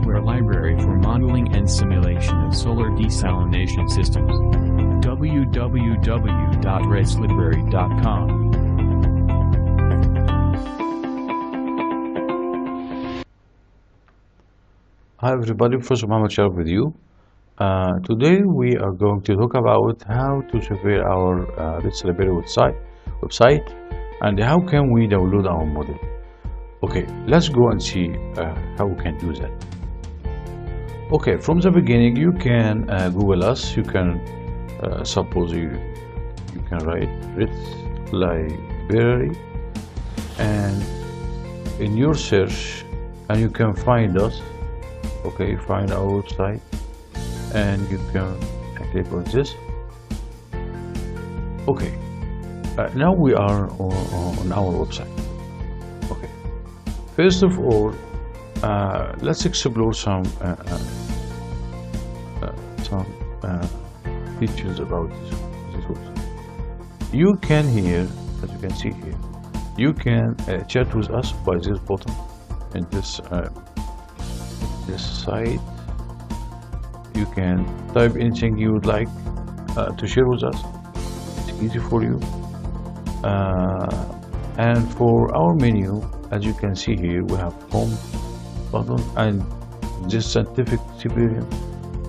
software library for modeling and simulation of solar desalination systems. www.redslibrary.com. Hi everybody, Professor Mohammed Sharif with you. Today we are going to talk about how to survey our Red Library website and how can we download our model. Okay, let's go and see how we can do that. Okay, from the beginning you can Google us. You can suppose you can write Red Library and in your search and you can find us. Okay, find our website and you can click on this. Okay, now we are on our website. Okay, first of all, let's explore some features about this website. You can here, as you can see here, you can chat with us by this button in this site. You can type anything you would like to share with us. It's easy for you. And for our menu, as you can see here, we have home button and this scientific experience.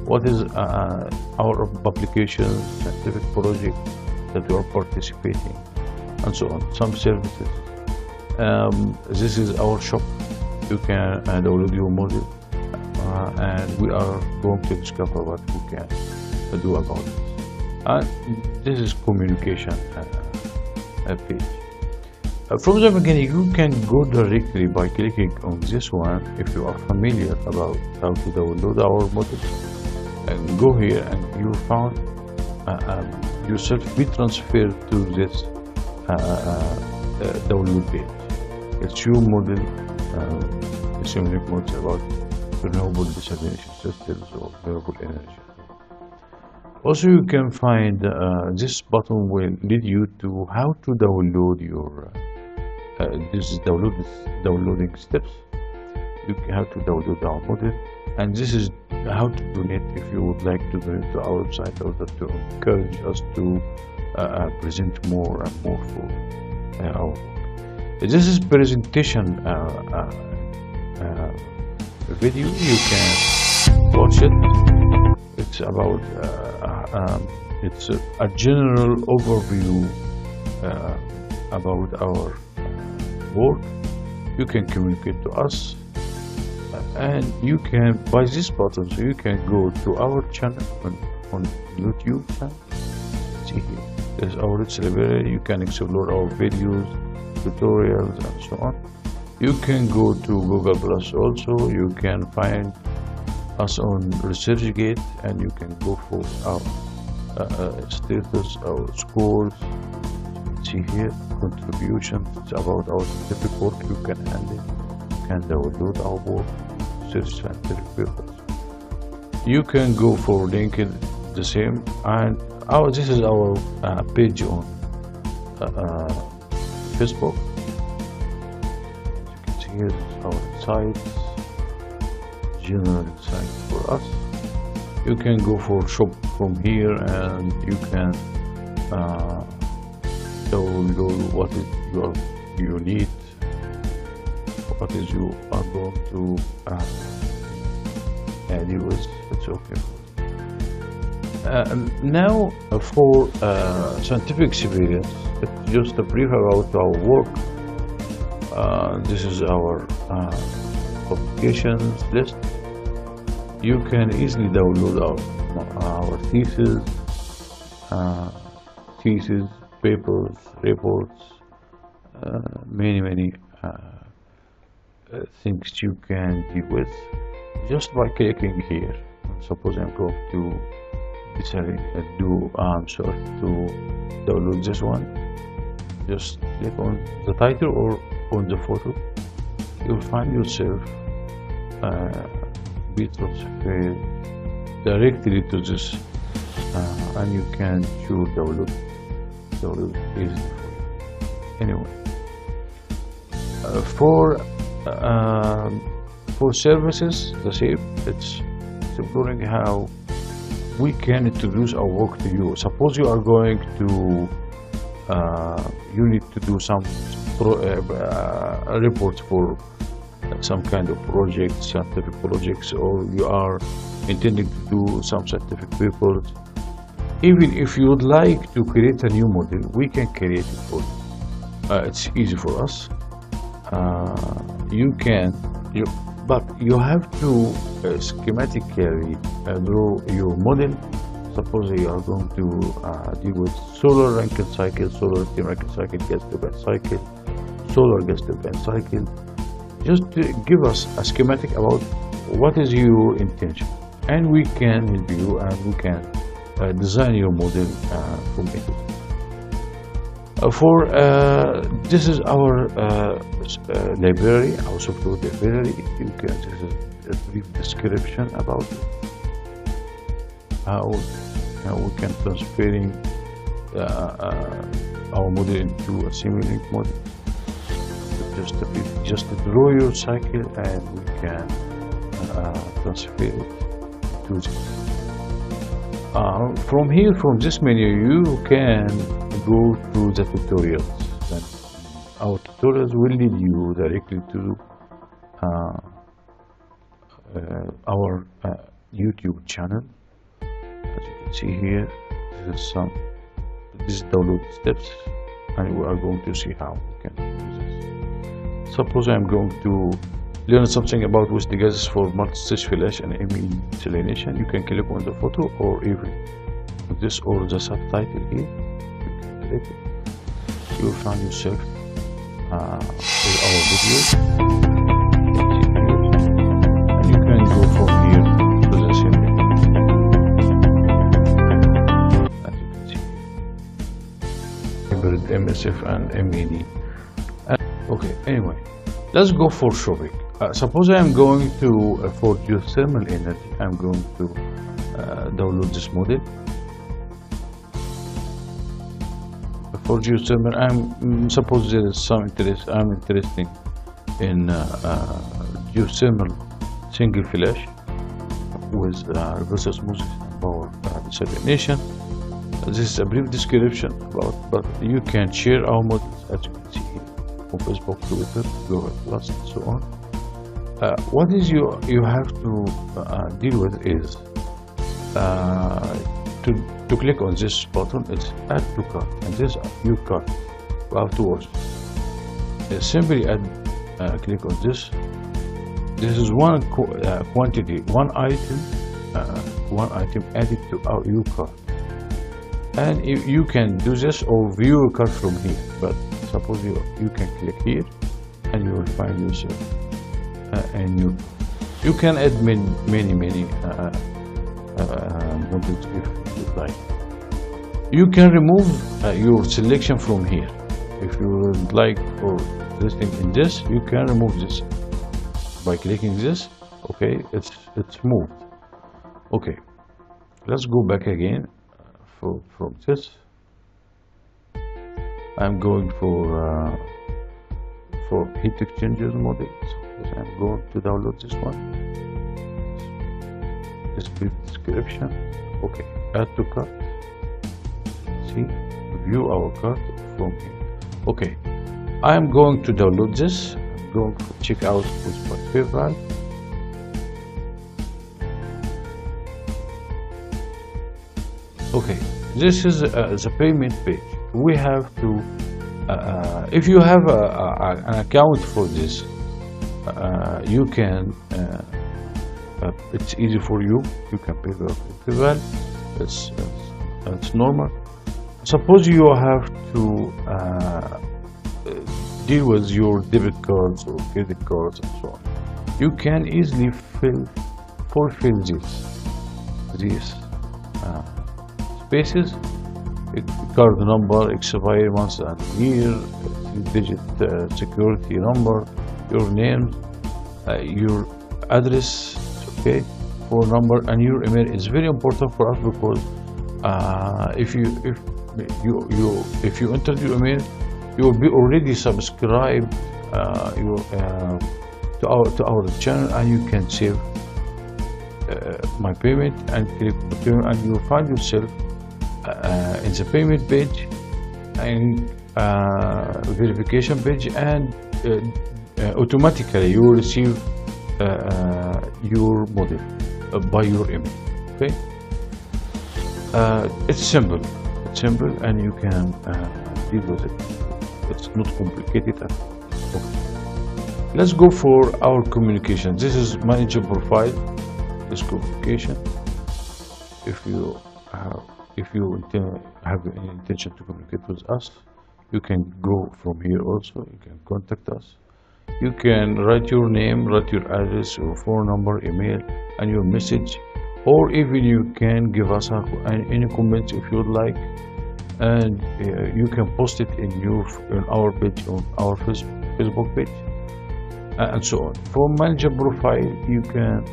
What is our publications, scientific project that we are participating, and so on. Some services. This is our shop. You can download your module. And we are going to discover what we can do about it. And this is communication page. From the beginning, you can go directly by clicking on this one if you are familiar about how to download our model. And go here and you found yourself be transferred to this download page. It's your model, the Simulink model about renewable desalination systems or renewable energy. Also, you can find this button will lead you to how to download your this is downloading steps. You have to download our model, and this is how to donate if you would like to donate to our website or to encourage us to present more and more for our work. This is presentation video. You can watch it. It's about it's a general overview about our work. You can communicate to us and you can by this button, so you can go to our channel on YouTube channel. See here, there's our Red Library. You can explore our videos, tutorials, and so on. You can go to Google Plus also. You can find us on ResearchGate and you can go for our status, our scores. See here, contributions about our scientific work you can handle. You can download our work, search scientific papers. You can go for LinkedIn, the same, and this is our page on Facebook. Here is our site, general site for us. You can go for shop from here and you can download what is you need, what is you are going to deal with. It's okay. Now for scientific experience, it's just a brief about our work. This is our publications list. You can easily download our thesis, papers, reports, many things you can deal with just by clicking here. Suppose I'm going to download this one. Just click on the title or on the photo. You'll find yourself be transferred directly to this and you can download easily for you. Anyway, for For services, the same. It's exploring how we can introduce our work to you. Suppose you are going to, you need to do some reports for some kind of project, scientific projects, or you are intending to do some scientific papers. Even if you would like to create a new model, we can create it for you. It's easy for us. But you have to schematically draw your model. Suppose you are going to deal with solar Rankine cycle, solar steam Rankine cycle, gas turbine cycle, solar gas turbine cycle. Just give us a schematic about what is your intention, and we can help you, and we can design your model from it. This is our library, our software library. This is a brief description about how we can transferring our model into a Simulink model. Just draw your cycle, and we can transfer it to this. From here, from this menu, you can go to the tutorials. Then our tutorials will lead you directly to our YouTube channel. As you can see here, this is download steps, and we are going to see how we can do this. Suppose I'm going to learn something about waste gases for multi-stage flash and ME desalination. You can click on the photo, or even this, or the subtitle here. You can click it. You will find yourself with our videos, and you can go from here to the assembly. As you can see, hybrid MSF and MED. Okay, anyway, let's go for shopping. Suppose I am going to, for geothermal energy, I'm going to download this model. For geothermal, suppose there is some interest, I'm interested in geothermal single flash with reverse osmosis and power desalination. This is a brief description about, but you can share our models, as you can see here, on Facebook, Twitter, Google Plus, and so on. What is you have to deal with is to click on this button. It's add to cart, and this new cart. You have to watch. Simply add, click on this. This is one quantity, one item added to our U cart. And you can do this or view your cart from here. But suppose you can click here, and you will find yourself. And you can add many models if you like. You can remove your selection from here. If you would like for listing in this, you can remove this by clicking this. Okay, it's moved. Okay, let's go back again from this. I'm going for heat exchangers model. I'm going to download this one. This brief description. Okay, add to cart. See, view our cart from here. Okay, I am going to download this. I'm going to check out with my favorite. Okay, this is the payment page. We have to, if you have an account for this, you can, it's easy for you. You can pay the festival. It's normal. Suppose you have to deal with your debit cards or credit cards and so on. You can easily fulfill these spaces. Card number, expiry month and year, 3-digit security number, your name, your address, okay, phone number, and your email is very important for us, because if you enter your email, you will be already subscribed to our channel, and you can save my payment and click the payment, and you will find yourself in the payment page and verification page, and automatically you will receive your model by your email. Okay, it's simple, and you can deal with it. It's not complicated at all. Okay. Let's go for our communication. This is manager profile. This communication. If you have any intention to communicate with us, you can go from here also. You can contact us. You can write your name, write your address, your phone number, email, and your message, or even you can give us any comments if you'd like, and you can post it in our page, on our Facebook page, and so on. For manager profile, you can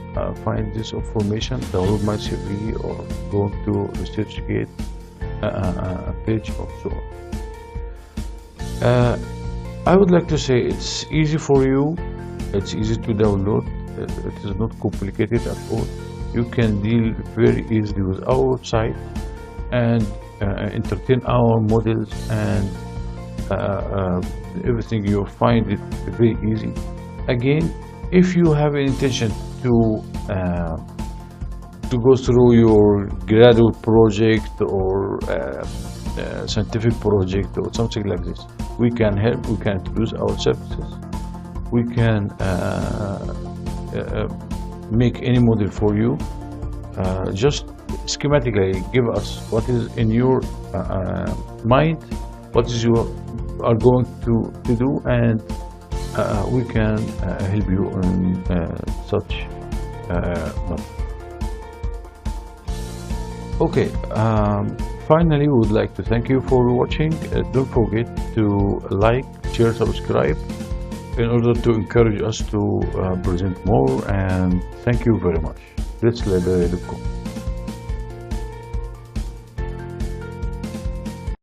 find this information, download my CV, or go to ResearchGate page, or so on. I would like to say it's easy for you, it's easy to download, it is not complicated at all. You can deal very easily with our website and entertain our models, and everything. You'll find it very easy. Again, if you have an intention to go through your graduate project or scientific project or something like this, we can help. We can introduce our services. We can make any model for you. Just schematically give us what is in your mind, what is you are going to do, and we can help you in such model. Okay, finally, we would like to thank you for watching. Don't forget to like, share, subscribe in order to encourage us to present more, and thank you very much. Let's library.com.